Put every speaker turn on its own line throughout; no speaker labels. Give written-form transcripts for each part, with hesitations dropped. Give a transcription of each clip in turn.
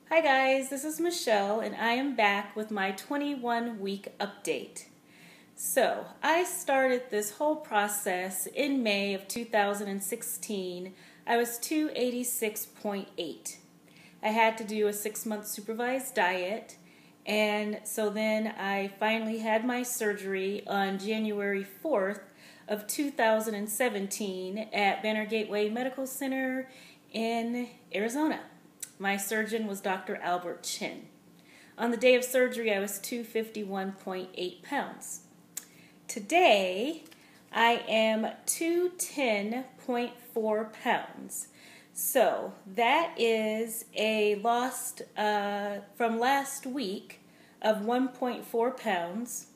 Hi guys, this is Michelle and I am back with my 21-week update. So, I started this whole process in May of 2016. I was 286.8. I had to do a 6-month supervised diet, and so then I finally had my surgery on January 4th of 2017 at Banner Gateway Medical Center in Arizona. My surgeon was Dr. Albert Chin. On the day of surgery, I was 251.8 pounds. Today, I am 210.4 pounds. So that is a loss from last week of 1.4 pounds.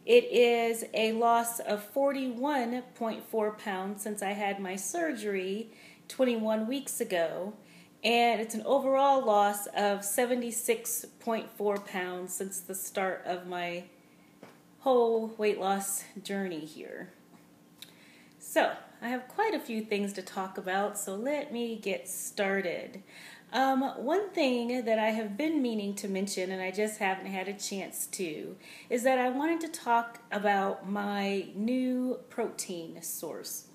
It is a loss of 41.4 pounds since I had my surgery 21 weeks ago. And it's an overall loss of 76.4 pounds since the start of my whole weight loss journey here. So, I have quite a few things to talk about, so let me get started. One thing that I have been meaning to mention, and I just haven't had a chance to, is that I wanted to talk about my new protein source.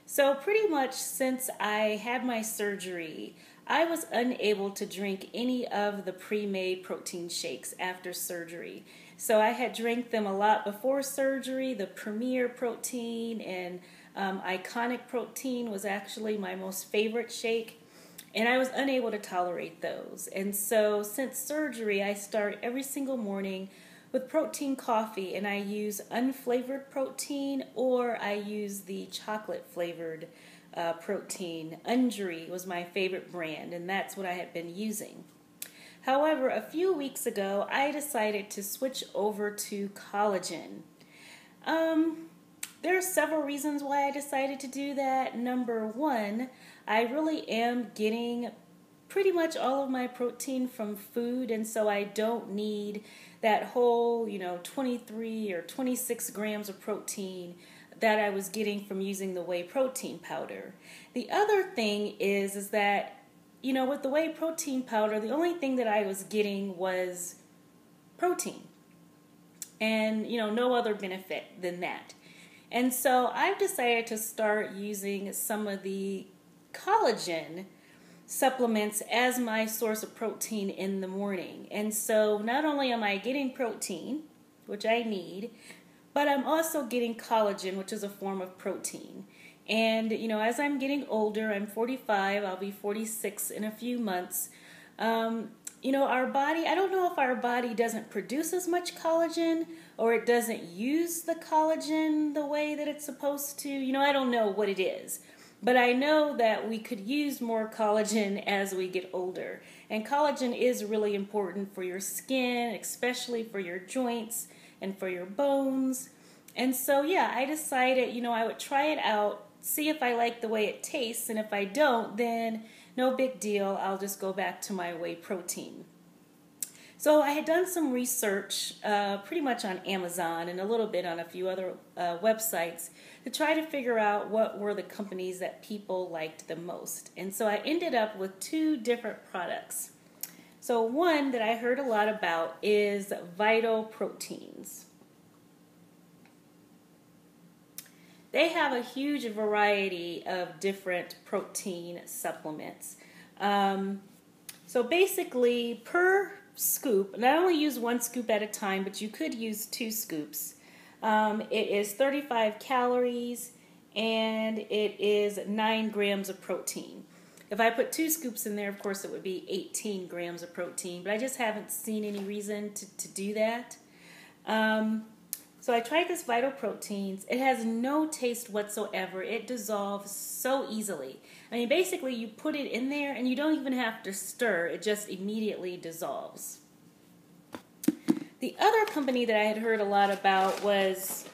So pretty much since I had my surgery, I was unable to drink any of the pre-made protein shakes after surgery. So I had drank them a lot before surgery. The Premier Protein and Iconic Protein was actually my most favorite shake, and I was unable to tolerate those. And so since surgery, I start every single morning with protein coffee, and I use unflavored protein, or I use the chocolate flavored protein. Undri was my favorite brand, and that's what I had been using. However, a few weeks ago, I decided to switch over to collagen. There are several reasons why I decided to do that. Number one, I really am getting pretty much all of my protein from food, and so I don't need that whole, 23 or 26 grams of protein that I was getting from using the whey protein powder. The other thing is that, with the whey protein powder, the only thing that I was getting was protein and, no other benefit than that. And so I've decided to start using some of the collagen supplements as my source of protein in the morning. And so not only am I getting protein, which I need, but I'm also getting collagen, which is a form of protein. And, as I'm getting older, I'm 45, I'll be 46 in a few months. Our body, I don't know if our body doesn't produce as much collagen or it doesn't use the collagen the way that it's supposed to. I don't know what it is. But I know that we could use more collagen as we get older. And collagen is really important for your skin, especially for your joints and for your bones. And so, I decided, I would try it out, see if I like the way it tastes. And if I don't, then no big deal. I'll just go back to my whey protein. So I had done some research pretty much on Amazon and a little bit on a few other websites to try to figure out what were the companies that people liked the most. And so I ended up with 2 different products. So one that I heard a lot about is Vital Proteins. They have a huge variety of different protein supplements. So basically, per scoop, and I only use 1 scoop at a time, but you could use 2 scoops. It is 35 calories, and it is 9 grams of protein. If I put 2 scoops in there, of course, it would be 18 grams of protein, but I just haven't seen any reason to do that. So I tried this Vital Proteins. It has no taste whatsoever. It dissolves so easily. I mean, basically, you put it in there, and you don't even have to stir. It just immediately dissolves. The other company that I had heard a lot about was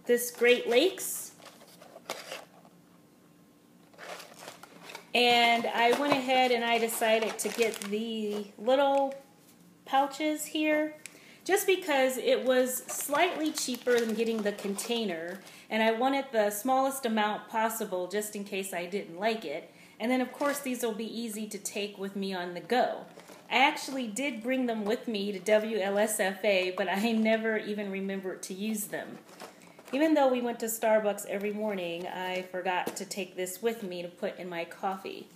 this Great Lakes. And I went ahead and I decided to get the little pouches here, just because it was slightly cheaper than getting the container, and I wanted the smallest amount possible just in case I didn't like it. And then, of course, these will be easy to take with me on the go. I actually did bring them with me to WLSFA, but I never even remembered to use them. Even though we went to Starbucks every morning, I forgot to take this with me to put in my coffee.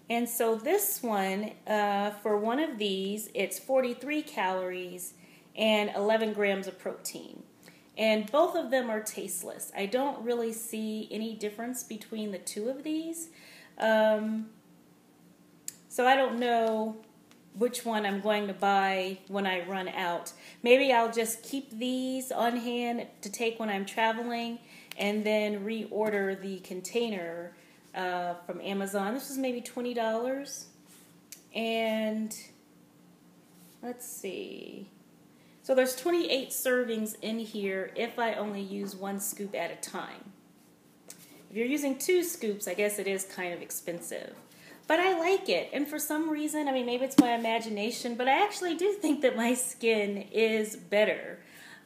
And so this one, for one of these, it's 43 calories and 11 grams of protein. And both of them are tasteless. I don't really see any difference between the two of these. So I don't know which one I'm going to buy when I run out. Maybe I'll just keep these on hand to take when I'm traveling and then reorder the container from Amazon. This was maybe $20. And let's see. So there's 28 servings in here if I only use 1 scoop at a time. If you're using 2 scoops, I guess it is kind of expensive. But I like it, and for some reason, I mean, maybe it's my imagination, but I actually do think that my skin is better.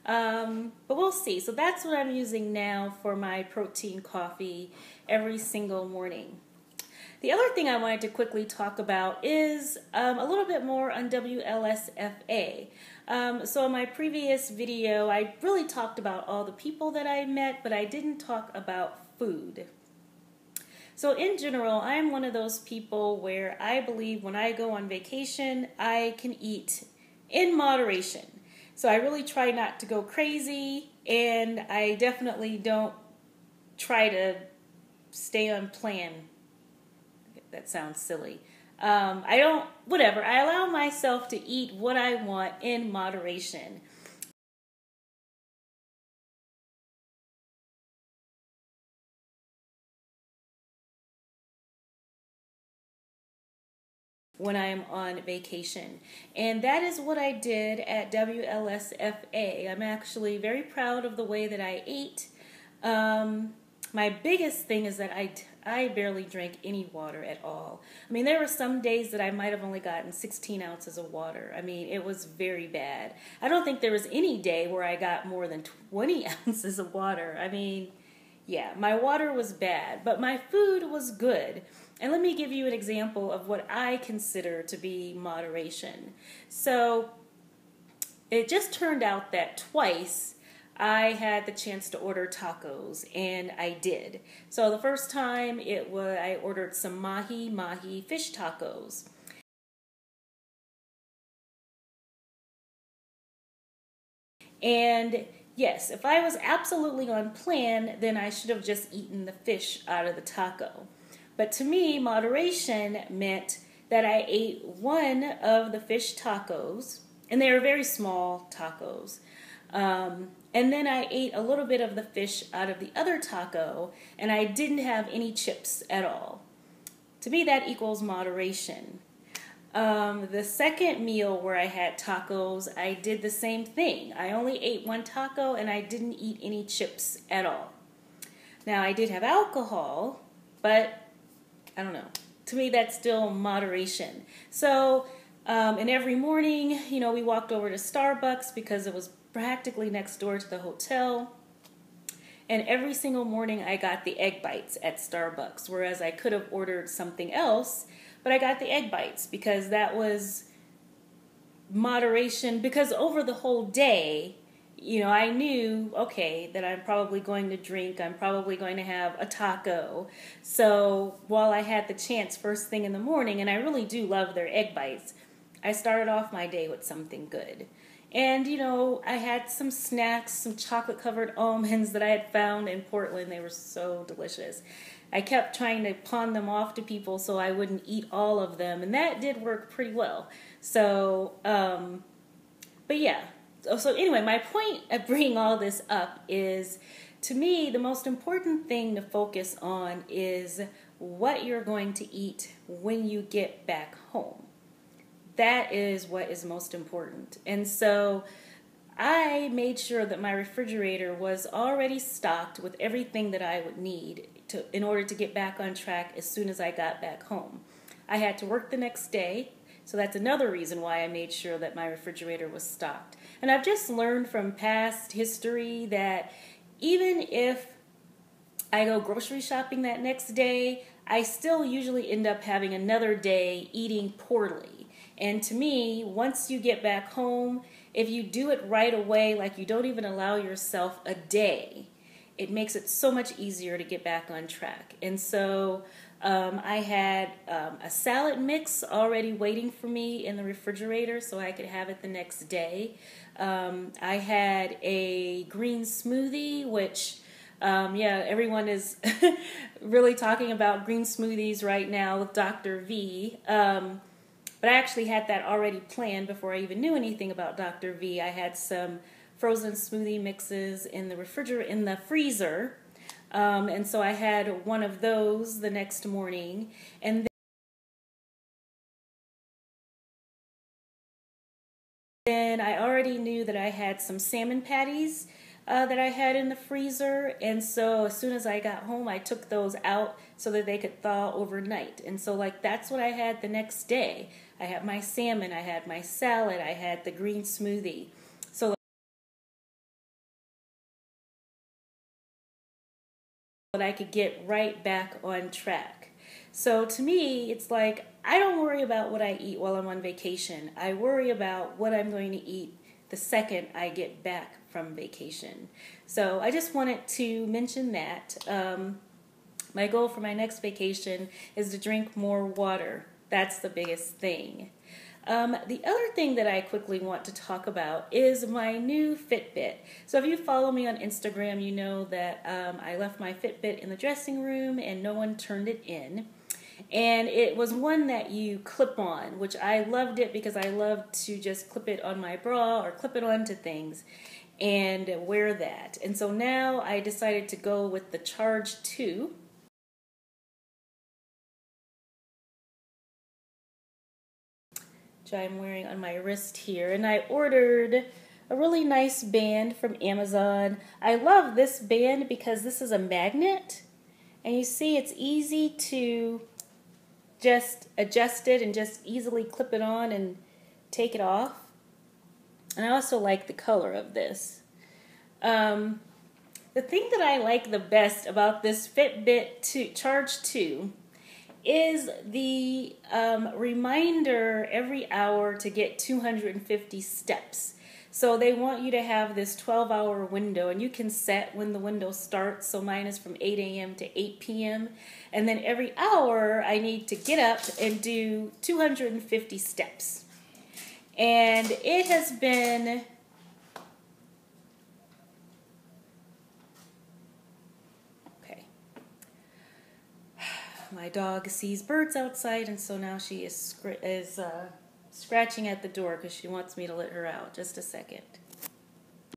But we'll see. So that's what I'm using now for my protein coffee every single morning. The other thing I wanted to quickly talk about is a little bit more on WLSFA. So in my previous video, I really talked about all the people that I met, but I didn't talk about food. So in general, I'm one of those people where I believe when I go on vacation, I can eat in moderation. So I really try not to go crazy, and I definitely don't try to stay on plan. That sounds silly. Whatever. I allow myself to eat what I want in moderation. When I am on vacation. And that is what I did at WLSFA. I'm actually very proud of the way that I ate. My biggest thing is that I barely drank any water at all. I mean, there were some days that I might have only gotten 16 ounces of water. I mean, it was very bad. I don't think there was any day where I got more than 20 ounces of water. I mean, yeah, my water was bad, but my food was good. And let me give you an example of what I consider to be moderation. So it just turned out that twice I had the chance to order tacos, and I did. So the first time I ordered some mahi fish tacos. And yes, if I was absolutely on plan, then I should have just eaten the fish out of the taco. But to me, moderation meant that I ate one of the fish tacos, and they were very small tacos. And then I ate a little bit of the fish out of the other taco, and I didn't have any chips at all. To me, that equals moderation. The second meal where I had tacos, I did the same thing. I only ate one taco, and I didn't eat any chips at all. Now, I did have alcohol, but I don't know. To me, that's still moderation. So, and every morning, we walked over to Starbucks because it was practically next door to the hotel. And every single morning, I got the egg bites at Starbucks, whereas I could have ordered something else, but I got the egg bites because that was moderation. Because over the whole day, I knew, okay, that I'm probably going to drink. I'm probably going to have a taco. So while I had the chance first thing in the morning, and I really do love their egg bites, I started off my day with something good. And, I had some snacks, some chocolate-covered almonds that I had found in Portland. They were so delicious. I kept trying to pawn them off to people so I wouldn't eat all of them, and that did work pretty well. So, but yeah. So anyway, my point of bringing all this up is, to me, the most important thing to focus on is what you're going to eat when you get back home. That is what is most important. And so I made sure that my refrigerator was already stocked with everything that I would need in order to get back on track as soon as I got back home. I had to work the next day, so that's another reason why I made sure that my refrigerator was stocked. And I've just learned from past history that even if I go grocery shopping that next day, I still usually end up having another day eating poorly. And to me, once you get back home, if you do it right away, like you don't even allow yourself a day, it makes it so much easier to get back on track. And so I had a salad mix already waiting for me in the refrigerator so I could have it the next day. I had a green smoothie, which, everyone is really talking about green smoothies right now with Dr. V. But I actually had that already planned before I even knew anything about Dr. V. I had some frozen smoothie mixes in the freezer, and so I had one of those the next morning, and then I already knew that I had some salmon patties that I had in the freezer, and so as soon as I got home, I took those out so that they could thaw overnight. And so, like, that's what I had the next day. I had my salmon, I had my salad, I had the green smoothie. So that I could get right back on track. So to me, it's like I don't worry about what I eat while I'm on vacation. I worry about what I'm going to eat the second I get back from vacation. So I just wanted to mention that. My goal for my next vacation is to drink more water. That's the biggest thing. The other thing that I quickly want to talk about is my new Fitbit. So if you follow me on Instagram, you know that I left my Fitbit in the dressing room and no one turned it in. And it was one that you clip on, which I loved it because I love to just clip it on my bra or clip it onto things and wear that. And so now I decided to go with the Charge 2. Which I'm wearing on my wrist here. And I ordered a really nice band from Amazon. I love this band because this is a magnet. And you see it's easy to just adjust it and just easily clip it on and take it off. And I also like the color of this. The thing that I like the best about this Fitbit Charge 2 is the reminder every hour to get 250 steps. So they want you to have this 12-hour window, and you can set when the window starts. So mine is from 8 a.m. to 8 p.m. And then every hour I need to get up and do 250 steps. And it has been my dog sees birds outside, and so now she is scratching at the door because she wants me to let her out. Just a second.